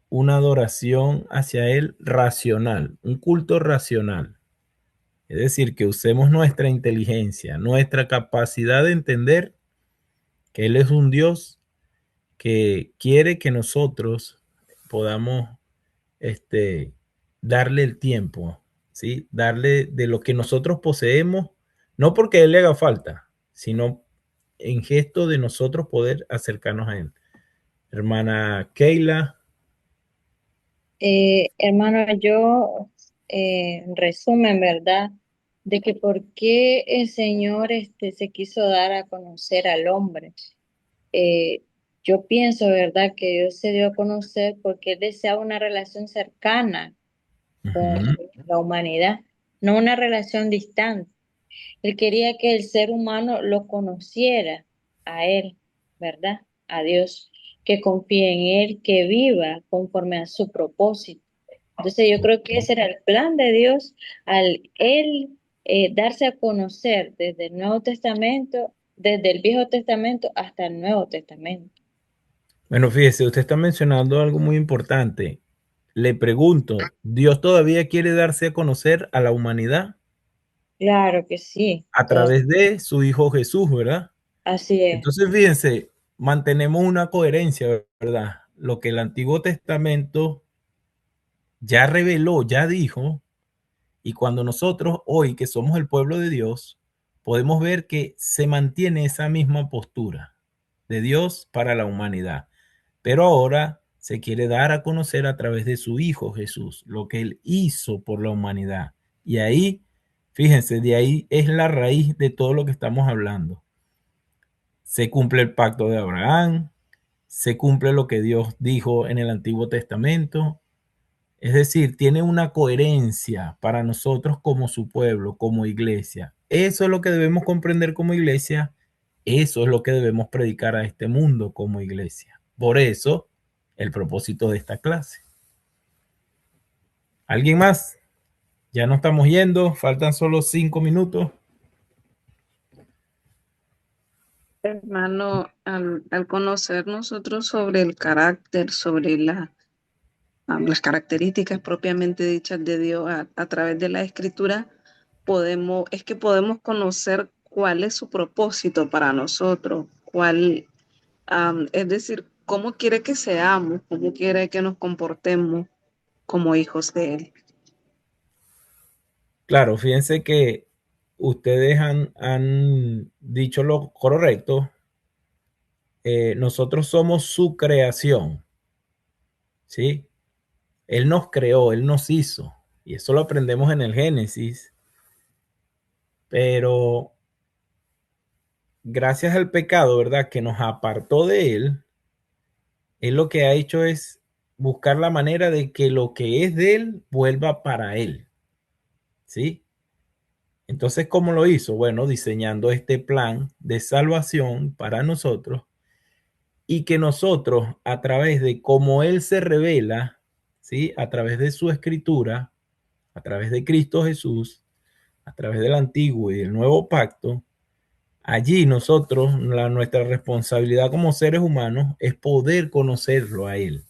una adoración hacia Él racional, un culto racional. Es decir, que usemos nuestra inteligencia, nuestra capacidad de entender que Él es un Dios que quiere que nosotros podamos este, darle el tiempo, ¿sí? Darle de lo que nosotros poseemos, no porque a Él le haga falta, sino en gesto de nosotros poder acercarnos a Él. Hermana Keila. Hermano, yo resumen, ¿verdad? De que por qué el Señor se quiso dar a conocer al hombre. Eh, yo pienso, ¿verdad? Que Dios se dio a conocer porque Él deseaba una relación cercana con la humanidad, no una relación distante. Él quería que el ser humano lo conociera a Él, ¿verdad? A Dios, que confíe en Él, que viva conforme a su propósito. Entonces yo creo que ese era el plan de Dios al Él darse a conocer desde el Nuevo Testamento, desde el Viejo Testamento hasta el Nuevo Testamento. Bueno, fíjese, usted está mencionando algo muy importante. Le pregunto, ¿Dios todavía quiere darse a conocer a la humanidad? Claro que sí, A través de su Hijo Jesús, ¿verdad? así es. Entonces, fíjense, mantenemos una coherencia, ¿verdad? Lo que el Antiguo Testamento ya reveló, ya dijo, y cuando nosotros hoy que somos el pueblo de Dios, podemos ver que se mantiene esa misma postura de Dios para la humanidad. Pero ahora se quiere dar a conocer a través de su Hijo Jesús, lo que Él hizo por la humanidad. Y ahí, fíjense, de ahí es la raíz de todo lo que estamos hablando. Se cumple el pacto de Abraham, se cumple lo que Dios dijo en el Antiguo Testamento. Es decir, tiene una coherencia para nosotros como su pueblo, como iglesia. Eso es lo que debemos comprender como iglesia. Eso es lo que debemos predicar a este mundo como iglesia. Por eso, el propósito de esta clase. ¿Alguien más? Ya no estamos yendo, faltan solo 5 minutos. Hermano, al conocer nosotros sobre el carácter, sobre las características propiamente dichas de Dios a través de la escritura, podemos conocer cuál es su propósito para nosotros, es decir, cómo quiere que seamos, cómo quiere que nos comportemos como hijos de Él. Claro, fíjense que ustedes han dicho lo correcto. Nosotros somos su creación, ¿sí? Él nos creó, Él nos hizo, y eso lo aprendemos en el Génesis, pero gracias al pecado, ¿verdad? Que nos apartó de Él lo que ha hecho es buscar la manera de que lo que es de Él vuelva para Él, ¿sí? Entonces, ¿cómo lo hizo? Bueno, diseñando este plan de salvación para nosotros y que nosotros, a través de cómo Él se revela, ¿sí? A través de su escritura, a través de Cristo Jesús, a través del antiguo y del nuevo pacto, allí nosotros, nuestra responsabilidad como seres humanos es poder conocerlo a Él,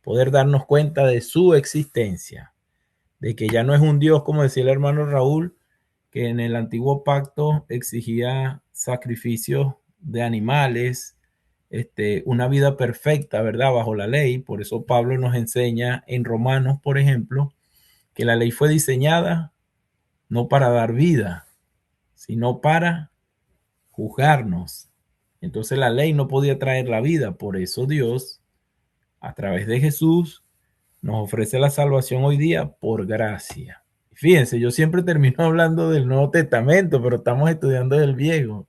poder darnos cuenta de su existencia, de que ya no es un Dios, como decía el hermano Raúl, que en el antiguo pacto exigía sacrificios de animales, una vida perfecta, ¿verdad? Bajo la ley. Por eso Pablo nos enseña en Romanos, por ejemplo, que la ley fue diseñada no para dar vida, sino para juzgarnos. Entonces la ley no podía traer la vida. Por eso Dios, a través de Jesús, nos ofrece la salvación hoy día por gracia. Fíjense, yo siempre termino hablando del Nuevo Testamento, pero estamos estudiando el Viejo.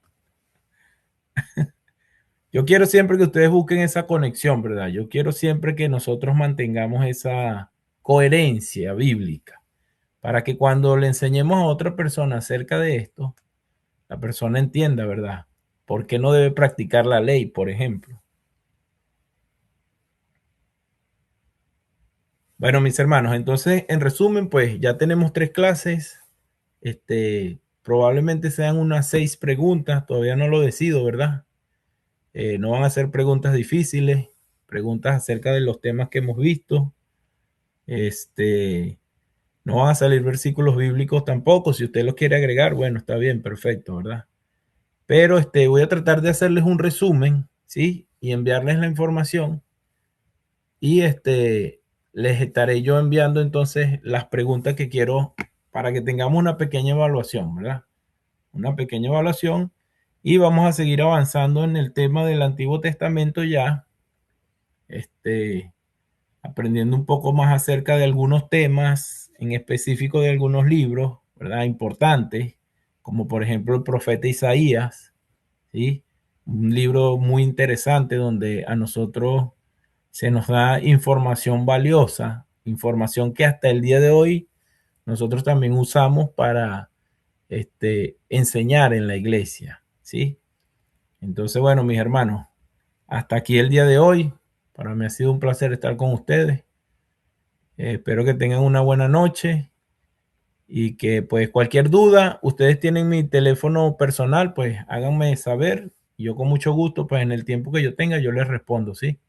Yo quiero siempre que ustedes busquen esa conexión, ¿verdad? Yo quiero siempre que nosotros mantengamos esa coherencia bíblica para que cuando le enseñemos a otra persona acerca de esto, la persona entienda, ¿verdad? ¿Por qué no debe practicar la ley, por ejemplo? Bueno, mis hermanos, entonces, en resumen, pues ya tenemos 3 clases. Probablemente sean unas 6 preguntas, todavía no lo decido, ¿verdad? No van a ser preguntas difíciles, preguntas acerca de los temas que hemos visto. No van a salir versículos bíblicos tampoco. Si usted los quiere agregar, bueno, está bien, perfecto, ¿verdad? Pero voy a tratar de hacerles un resumen, ¿sí? Y enviarles la información. Y les estaré yo enviando entonces las preguntas que quiero para que tengamos una pequeña evaluación, ¿verdad? Una pequeña evaluación. Y vamos a seguir avanzando en el tema del Antiguo Testamento ya, aprendiendo un poco más acerca de algunos temas, en específico de algunos libros, ¿verdad? Importantes, como por ejemplo el profeta Isaías, ¿sí? Un libro muy interesante donde a nosotros se nos da información valiosa, información que hasta el día de hoy nosotros también usamos para enseñar en la iglesia, ¿sí? Entonces, bueno, mis hermanos, hasta aquí el día de hoy. Para mí ha sido un placer estar con ustedes. Espero que tengan una buena noche y que pues cualquier duda, ustedes tienen mi teléfono personal, pues háganme saber. Y yo con mucho gusto, pues en el tiempo que yo tenga, yo les respondo, ¿sí?